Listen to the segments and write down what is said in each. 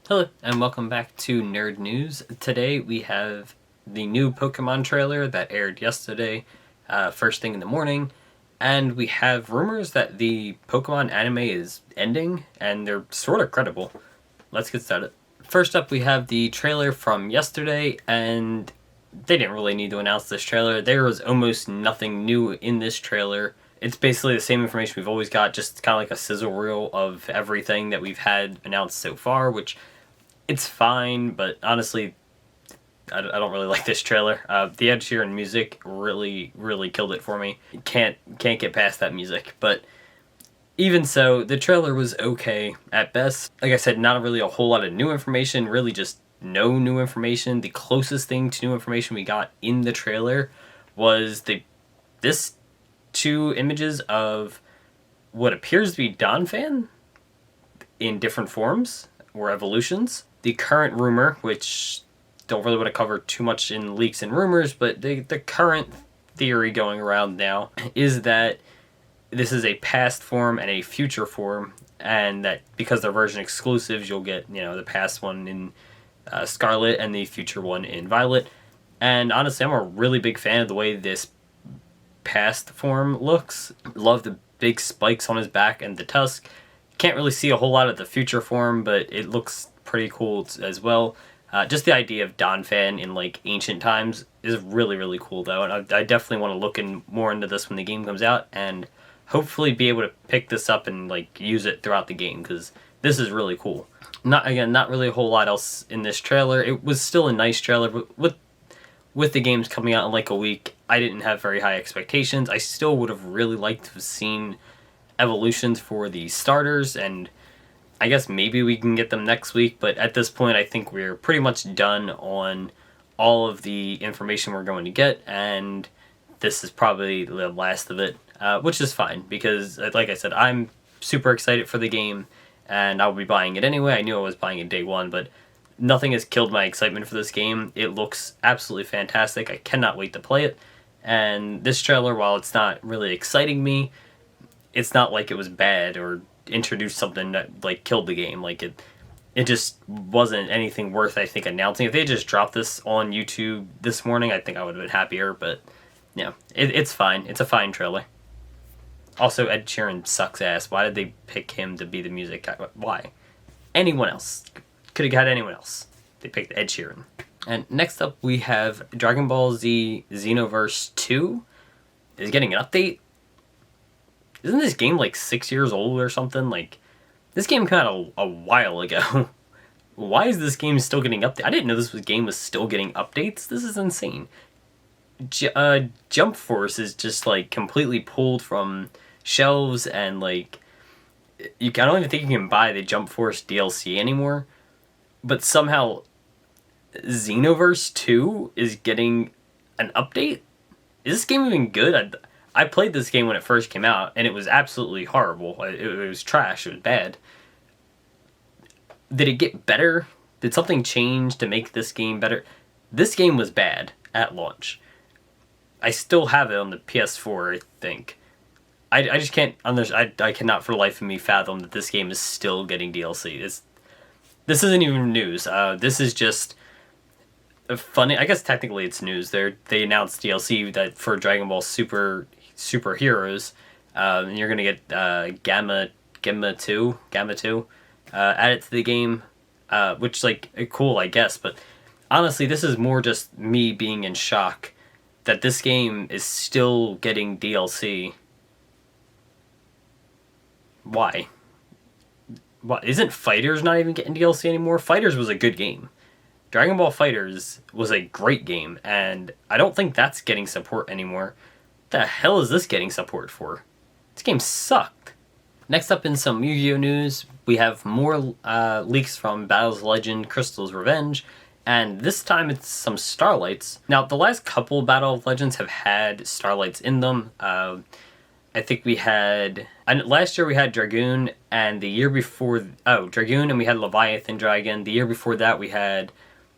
Hello, and welcome back to Nerd News. Today we have the new Pokemon trailer that aired yesterday, first thing in the morning, and we have rumors that the Pokemon anime is ending, and they're sort of credible. Let's get started. First up, we have the trailer from yesterday, and they didn't really need to announce this trailer. There was almost nothing new in this trailer. It's basically the same information we've always got, just kind of like a sizzle reel of everything that we've had announced so far, which it's fine, but honestly, I don't really like this trailer. The Ed Sheeran music really killed it for me. Can't get past that music, but even so, the trailer was okay at best. Like I said, not really a whole lot of new information, really just no new information. The closest thing to new information we got in the trailer was this two images of what appears to be Donphan in different forms or evolutions. The current rumor, which don't really want to cover too much in leaks and rumors, but the current theory going around now is that this is a past form and a future form, and that because they're version exclusives, you'll get, the past one in Scarlet and the future one in Violet. And honestly, I'm a really big fan of the way this past form looks. Love the big spikes on his back and the tusk. Can't really see a whole lot of the future form, but it looks pretty cool as well. Just the idea of Donphan in like ancient times is really cool though, and I definitely want to look more into this when the game comes out, and hopefully be able to pick this up and like use it throughout the game, because this is really cool. Not really a whole lot else in this trailer. It was still a nice trailer, but with the games coming out in like a week, I didn't have very high expectations. I still would have really liked to have seen evolutions for the starters, and I guess maybe we can get them next week, but at this point I think we're pretty much done on all of the information we're going to get, and this is probably the last of it, which is fine, because like I said, I'm super excited for the game, and I'll be buying it anyway. I knew I was buying it day one, but nothing has killed my excitement for this game. It looks absolutely fantastic. I cannot wait to play it, and this trailer, while it's not really exciting me, it's not like it was bad or introduced something that like killed the game. Like it just wasn't anything worth, I think, announcing. If they just dropped this on YouTube this morning, I think I would have been happier, but yeah, it's fine. It's a fine trailer. Also, Ed Sheeran sucks ass. Why did they pick him to be the music guy? Why? Anyone else. Could have got anyone else. They picked Ed Sheeran. And next up, we have Dragon Ball Z Xenoverse 2 is getting an update. Isn't this game like 6 years old or something? Like, this game came out a while ago. Why is this game still getting updated? I didn't know this game was still getting updates. This is insane. Jump Force is just like completely pulled from shelves, and like I don't even think you can buy the Jump Force DLC anymore. But somehow Xenoverse 2 is getting an update? Is this game even good? I played this game when it first came out, and it was absolutely horrible. It was trash. It was bad. Did it get better? Did something change to make this game better? This game was bad at launch. I still have it on the PS4, I think. I just can't understand. I cannot for the life of me fathom that this game is still getting DLC. This isn't even news. This is just funny. I guess technically it's news. They announced DLC that for Dragon Ball Superheroes, and you're gonna get Gamma 2 added to the game, which like cool, I guess. But honestly, this is more just me being in shock that this game is still getting DLC. Why? What, isn't Fighters not even getting DLC anymore? Fighters was a good game. Dragon Ball Fighters was a great game, and I don't think that's getting support anymore. What the hell is this getting support for? This game sucked. Next up in some Yugioh news, we have more leaks from Battles of Legend Crystal's Revenge, and this time it's some Starlights. Now, the last couple Battle of Legends have had Starlights in them. I think we had... last year we had Dragoon, and the year before... Dragoon, and we had Leviathan Dragon. The year before that we had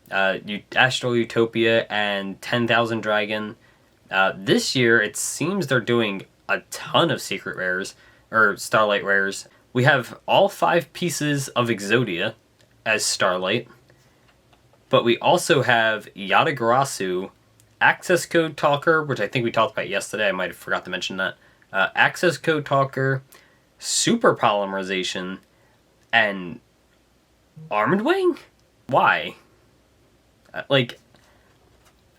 Astral Utopia and 10,000 Dragon. This year, it seems they're doing a ton of secret rares, or Starlight rares. We have all 5 pieces of Exodia, as Starlight. But we also have Yatagarasu, Access Code Talker, which I think we talked about yesterday. I might have forgot to mention that. Access Code Talker, Super Polymerization, and Armed Wing? Why? Like,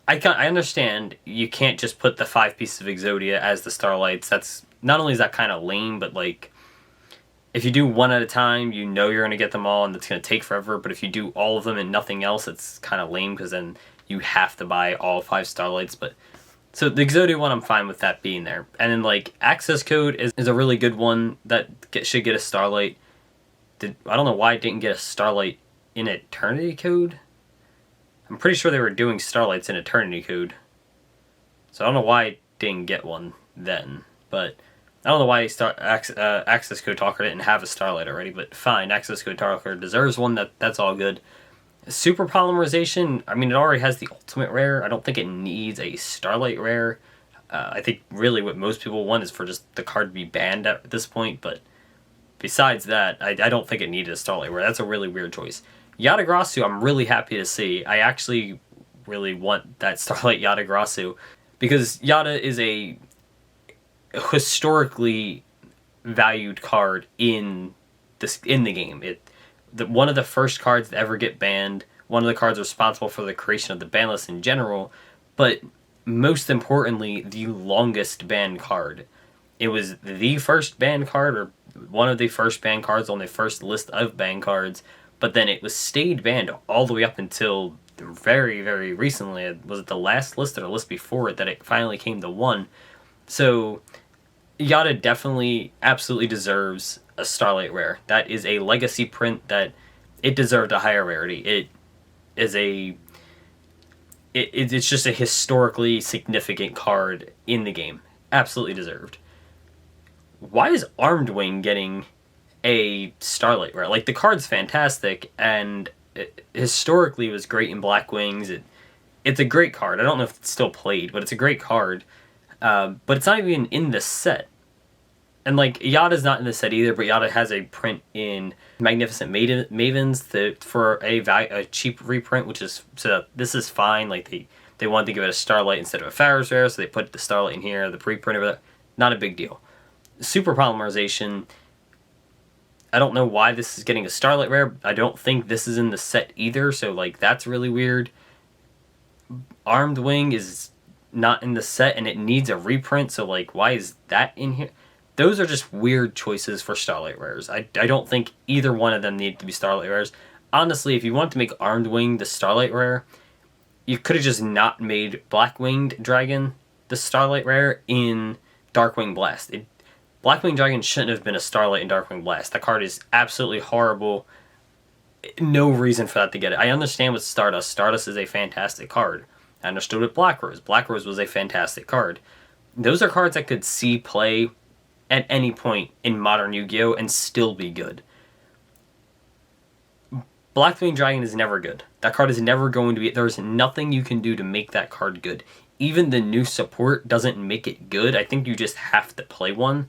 I understand you can't just put the 5 pieces of Exodia as the Starlights. That's not only is that kind of lame, but like, if you do one at a time, you know you're going to get them all, and it's going to take forever. But if you do all of them and nothing else, it's kind of lame, because then you have to buy all 5 Starlights. But so the Exodia one, I'm fine with that being there. And then like Access Code is a really good one that should get a Starlight. I don't know why it didn't get a Starlight in Eternity Code. I'm pretty sure they were doing Starlights in Eternity Code. So I don't know why it didn't get one then. But I don't know why Access Code Talker didn't have a Starlight already. But fine, Access Code Talker deserves one. That's all good. Super Polymerization, I mean, it already has the Ultimate Rare. I don't think it needs a Starlight Rare. I think really what most people want is for just the card to be banned at this point. But besides that, I don't think it needed a Starlight Rare. That's a really weird choice. Yatagarasu, I'm really happy to see. I actually really want that Starlight Yatagarasu, because Yata is a historically valued card in the game. One of the first cards to ever get banned, one of the cards responsible for the creation of the ban list in general, but most importantly, the longest banned card. It was the first banned card, or one of the first banned cards on the first list of banned cards, but then it was stayed banned all the way up until very, very recently. Was it the last list or the list before it that it finally came to 1? So Yata definitely absolutely deserves a Starlight Rare. That is a legacy print that it deserved a higher rarity. It's just a historically significant card in the game. Absolutely deserved. Why is Armed Wing getting a Starlight Rare? Like, the card's fantastic, and historically was great in Black Wings. It's a great card. I don't know if it's still played, but it's a great card. But it's not even in the set. And like, Yata's not in the set either, but Yata has a print in Magnificent Mavens for a cheap reprint, which is, so this is fine. Like, they wanted to give it a Starlight instead of a Pharaoh's Rare, so they put the Starlight in here, the preprint of it. Not a big deal. Super Polymerization, I don't know why this is getting a Starlight Rare. I don't think this is in the set either, so like, that's really weird. Armed Wing is not in the set, and it needs a reprint, so like, why is that in here? Those are just weird choices for Starlight Rares. I don't think either one of them need to be Starlight Rares. Honestly, if you want to make Armed Wing the Starlight Rare, you could have just not made Black Winged Dragon the Starlight Rare in Darkwing Blast. Blackwing Dragon shouldn't have been a Starlight in Darkwing Blast. That card is absolutely horrible. No reason for that to get it. I understand with Stardust. Stardust is a fantastic card. I understood with Black Rose. Black Rose was a fantastic card. Those are cards that could see play at any point in modern Yu-Gi-Oh! And still be good. Blackwing Dragon is never good. That card is never going to be... There's nothing you can do to make that card good. Even the new support doesn't make it good. I think you just have to play one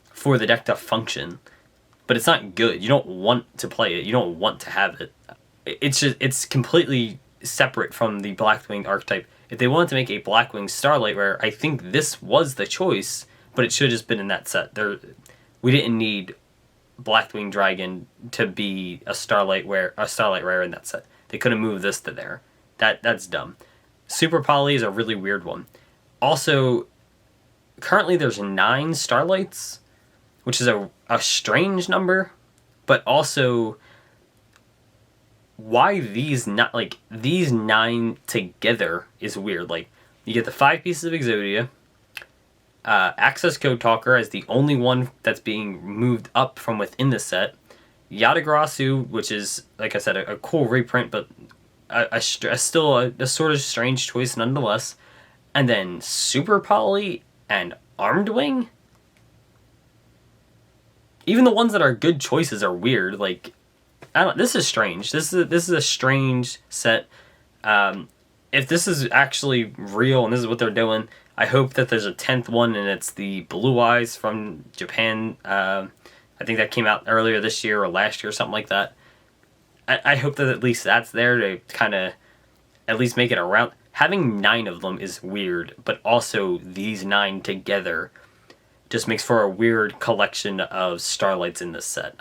for the deck to function. But it's not good. You don't want to play it. You don't want to have it. It's completely separate from the Blackwing archetype. If they wanted to make a Blackwing Starlight Rare, I think this was the choice, but it should have just been in that set. We didn't need Blackwing Dragon to be a Starlight Rare in that set. They could have moved this to there. That's dumb. Super Poly is a really weird one. Also, currently there's 9 Starlights, which is a strange number, but also why these 9 together is weird. Like, you get the 5 pieces of Exodia, Access Code Talker as the only one that's being moved up from within the set, Yatagarasu, which is, like I said, a cool reprint, but still a sort of strange choice nonetheless, and then Super Poly and Armed Wing. Even the ones that are good choices are weird. Like, this is strange. This is a strange set. If this is actually real and this is what they're doing, I hope that there's a 10th one and it's the Blue Eyes from Japan. I think that came out earlier this year or last year or something like that. I hope that at least that's there to kind of at least make it around. Having 9 of them is weird, but also these 9 together just makes for a weird collection of Starlights in this set.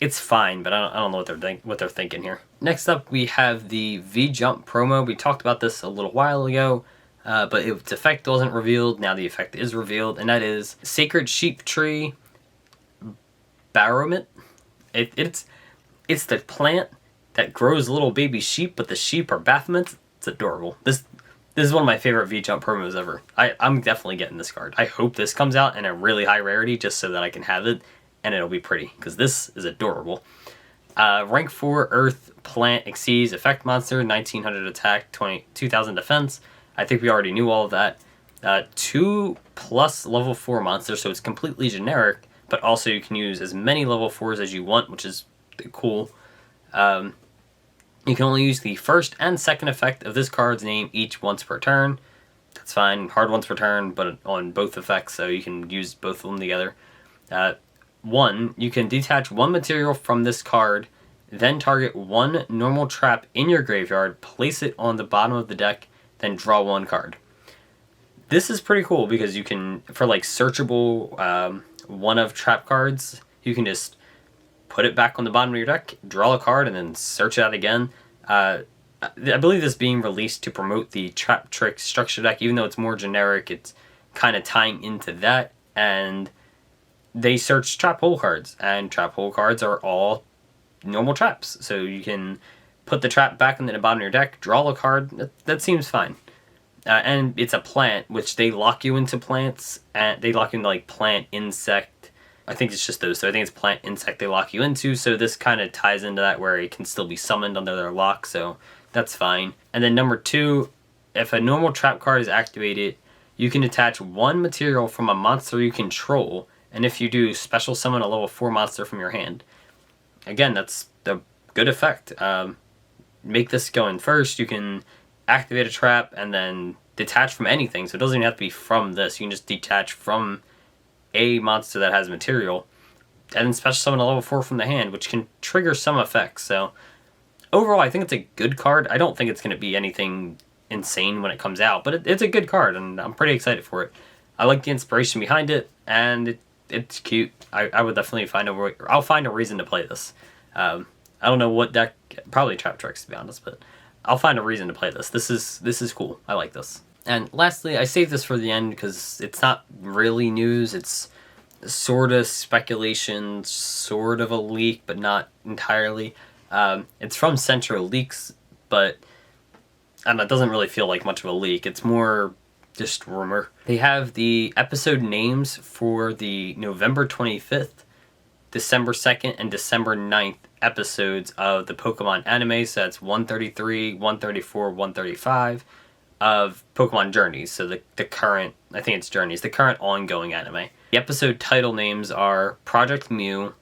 It's fine, but I don't know what they're thinking here. Next up, we have the V-Jump promo. We talked about this a little while ago, but its effect wasn't revealed. Now the effect is revealed, and that is Sacred Sheep Tree Baromit. It's the plant that grows little baby sheep, but the sheep are Baphomets. It's adorable. This is one of my favorite V-Jump promos ever. I'm definitely getting this card. I hope this comes out in a really high rarity just so that I can have it, and it'll be pretty, because this is adorable. Rank 4 Earth Plant exceeds Effect Monster, 1900 attack, 2000 defense. I think we already knew all of that. 2+ level 4 monster, so it's completely generic, but also you can use as many level 4s as you want, which is cool. You can only use the first and second effect of this card's name each once per turn. That's fine. Hard once per turn, but on both effects, so you can use both of them together. 1, you can detach 1 material from this card, then target 1 normal trap in your graveyard, place it on the bottom of the deck, then draw 1 card. This is pretty cool because you can, for like searchable one of trap cards, you can just put it back on the bottom of your deck, draw a card, and then search it out again. I believe this being released to promote the Trap Trick structure deck, even though it's more generic, it's kind of tying into that, and they search trap hole cards, and trap hole cards are all normal traps, so you can put the trap back in the bottom of your deck, draw a card. That seems fine. And it's a plant, which they lock you into plants, and they lock you into like plant, insect. I think it's just those. So I think it's plant, insect they lock you into. So this kind of ties into that where it can still be summoned under their lock. So that's fine. And then number 2, if a normal trap card is activated, you can detach 1 material from a monster you control. And if you do, special summon a level 4 monster from your hand. Again, that's a good effect. Make this go in first. You can activate a trap and then detach from anything. So it doesn't even have to be from this. You can just detach from a monster that has material and then special summon a level 4 from the hand, which can trigger some effects. So overall, I think it's a good card. I don't think it's going to be anything insane when it comes out, but it's a good card, and I'm pretty excited for it. I like the inspiration behind it, and it's cute. I would definitely I'll find a reason to play this. I don't know what deck, probably Trap Tricks to be honest, but I'll find a reason to play this. This is cool. I like this. And lastly, I saved this for the end because it's not really news. It's sort of speculation, sort of a leak, but not entirely. It's from Central Leaks, but it doesn't really feel like much of a leak. It's more just rumor. They have the episode names for the November 25th, December 2nd, and December 9th episodes of the Pokemon anime. So that's 133, 134, 135 of Pokemon Journeys. So the current, I think it's Journeys, the current ongoing anime. The episode title names are Project Mew,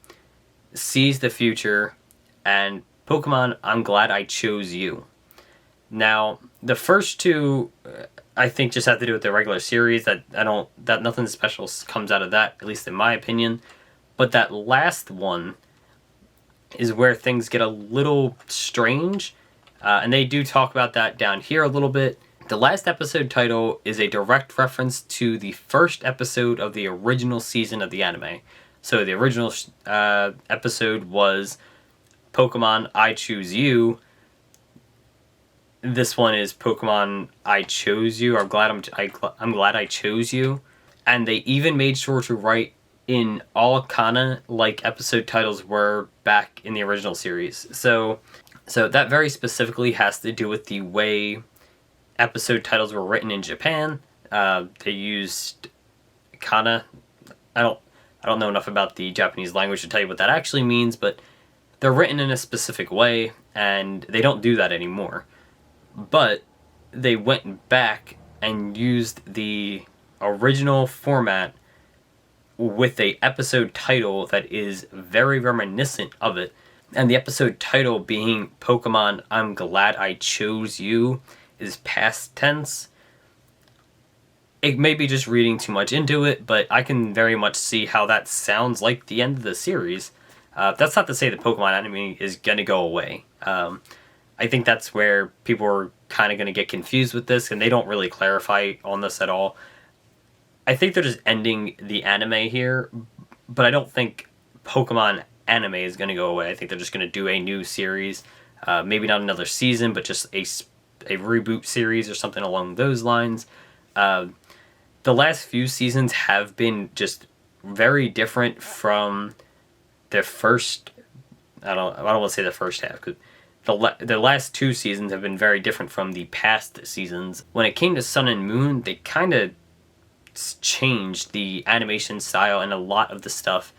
Seize the Future, and Pokemon I'm Glad I Chose You. Now, the first 2, I think, just have to do with the regular series. That nothing special comes out of that, at least in my opinion. But that last one is where things get a little strange, and they do talk about that down here a little bit. The last episode title is a direct reference to the first episode of the original season of the anime. So the original episode was Pokemon I Choose You. This one is Pokemon I Chose You, or I'm glad I chose you. And they even made sure to write in all kana like episode titles were back in the original series. So that very specifically has to do with the way episode titles were written in Japan. They used kana. I don't know enough about the Japanese language to tell you what that actually means, but they're written in a specific way, and they don't do that anymore. But they went back and used the original format with a episode title that is very reminiscent of it. And the episode title being Pokemon I'm Glad I Chose You is past tense. It may be just reading too much into it, but I can very much see how that sounds like the end of the series. That's not to say the Pokemon anime is going to go away. I think that's where people are kind of going to get confused with this, and they don't really clarify on this at all. I think they're just ending the anime here, but I don't think Pokemon anime is going to go away. I think they're just going to do a new series. Maybe not another season, but just a reboot series or something along those lines. The last few seasons have been just very different from the first. I don't want to say the first half, because the last two seasons have been very different from the past seasons. When it came to Sun and Moon, they kind of changed the animation style and a lot of the stuff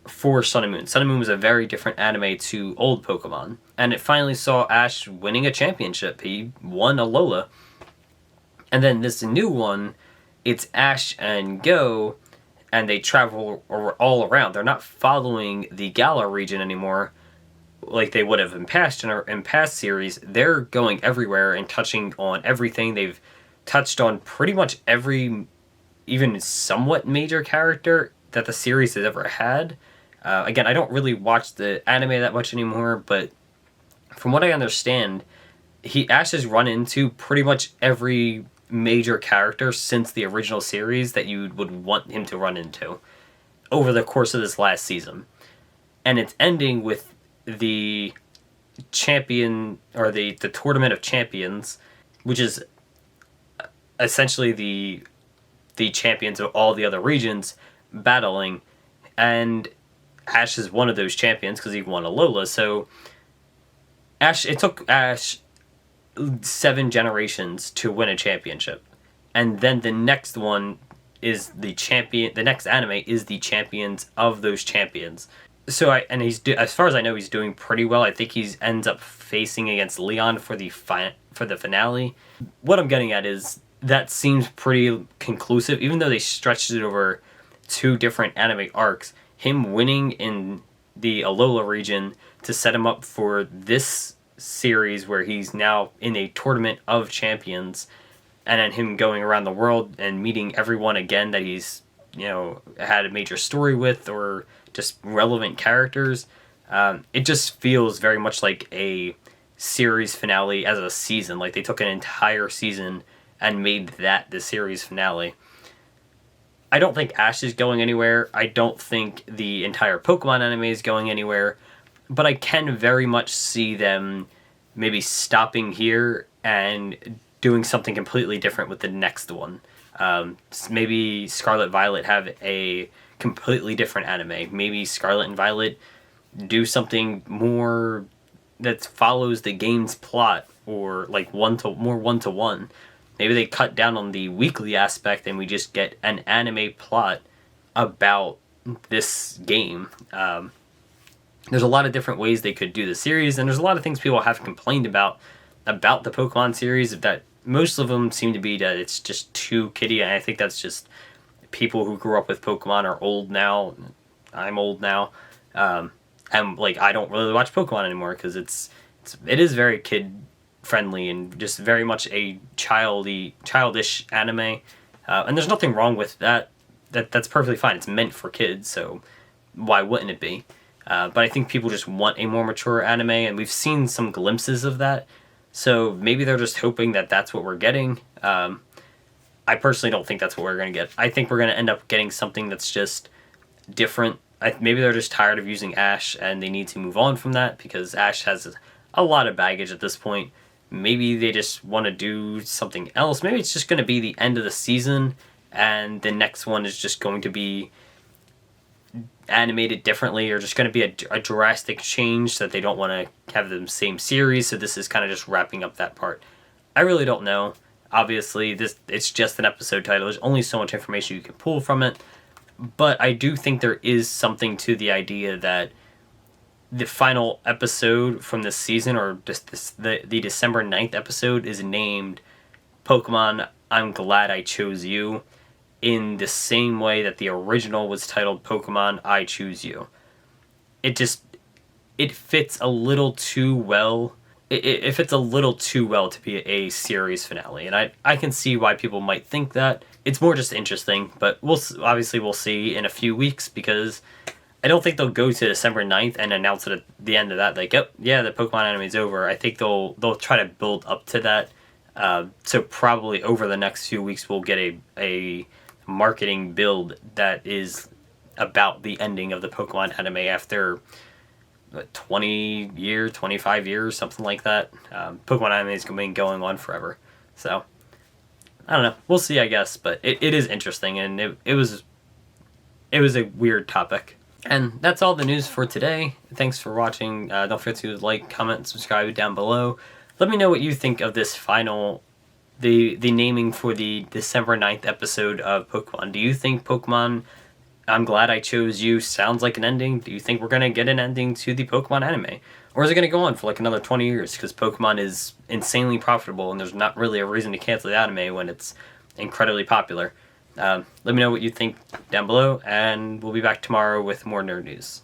for Sun and Moon. Sun and Moon was a very different anime to old Pokemon, and it finally saw Ash winning a championship. He won Alola. And then this new one, it's Ash and Go, and they travel all around. They're not following the Galar region anymore like they would have in past series. They're going everywhere and touching on everything. They've touched on pretty much every, even somewhat major character that the series has ever had. Again, I don't really watch the anime that much anymore, but from what I understand, Ash has run into pretty much every major character since the original series that you would want him to run into over the course of this last season. And it's ending with the champion, or the Tournament of Champions, which is essentially the champions of all the other regions battling, and Ash is one of those champions because he won Alola. So it took Ash 7 generations to win a championship, and then the next one is the champion. The next anime is the champions of those champions. So as far as I know, he's doing pretty well. I think he ends up facing against Leon for the finale. What I'm getting at is that seems pretty conclusive, even though they stretched it over 2 different anime arcs. Him winning in the Alola region to set him up for this series where he's now in a Tournament of Champions, and then him going around the world and meeting everyone again that he's, had a major story with, or just relevant characters. It just feels very much like a series finale as a season. Like they took an entire season and made that the series finale. I don't think Ash is going anywhere. I don't think the entire Pokemon anime is going anywhere. But I can very much see them maybe stopping here and doing something completely different with the next one. Maybe Scarlet Violet have a completely different anime. Maybe Scarlet and Violet do something more that follows the game's plot, or like more one-to-one. Maybe they cut down on the weekly aspect and we just get an anime plot about this game. There's a lot of different ways they could do the series, and there's a lot of things people have complained about the Pokemon series, that most of them seem to be that it's just too kiddie, and I think that's just people who grew up with Pokemon are old now. I'm old now. And I don't really watch Pokemon anymore because it is very kid friendly and just very much a childish anime. And there's nothing wrong with that. That's perfectly fine. It's meant for kids, so why wouldn't it be? But I think people just want a more mature anime, and we've seen some glimpses of that. So maybe they're just hoping that that's what we're getting. I personally don't think that's what we're going to get. I think we're going to end up getting something that's just different. Maybe they're just tired of using Ash and they need to move on from that, because Ash has a lot of baggage at this point. Maybe they just want to do something else. Maybe it's just going to be the end of the season and the next one is just going to be animated differently, or just going to be a drastic change so that they don't want to have the same series, so this is kind of just wrapping up that part. I really don't know. Obviously, it's just an episode title. There's only so much information you can pull from it, but I do think there is something to the idea that the final episode from this season, or just the December 9th episode, is named Pokemon I'm Glad I Chose You, in the same way that the original was titled Pokemon I Choose You. It fits a little too well. It fits a little too well to be a series finale, and I can see why people might think that. It's more just interesting, but we'll see in a few weeks, because I don't think they'll go to December 9th and announce it at the end of that, like, yep, yeah, the Pokemon anime is over. I think they'll try to build up to that. So probably over the next few weeks we'll get a marketing build that is about the ending of the Pokemon anime after 20 years, 25 years, something like that. Pokemon anime is going on forever. So, I don't know. We'll see, I guess. But it is interesting, and it was a weird topic. And that's all the news for today. Thanks for watching. Don't forget to like, comment, and subscribe down below. Let me know what you think of this the naming for the December 9th episode of Pokemon. Do you think Pokemon I'm Glad I Chose You sounds like an ending? Do you think we're going to get an ending to the Pokemon anime? Or is it going to go on for like another 20 years? Because Pokemon is insanely profitable and there's not really a reason to cancel the anime when it's incredibly popular. Let me know what you think down below, and we'll be back tomorrow with more nerd news.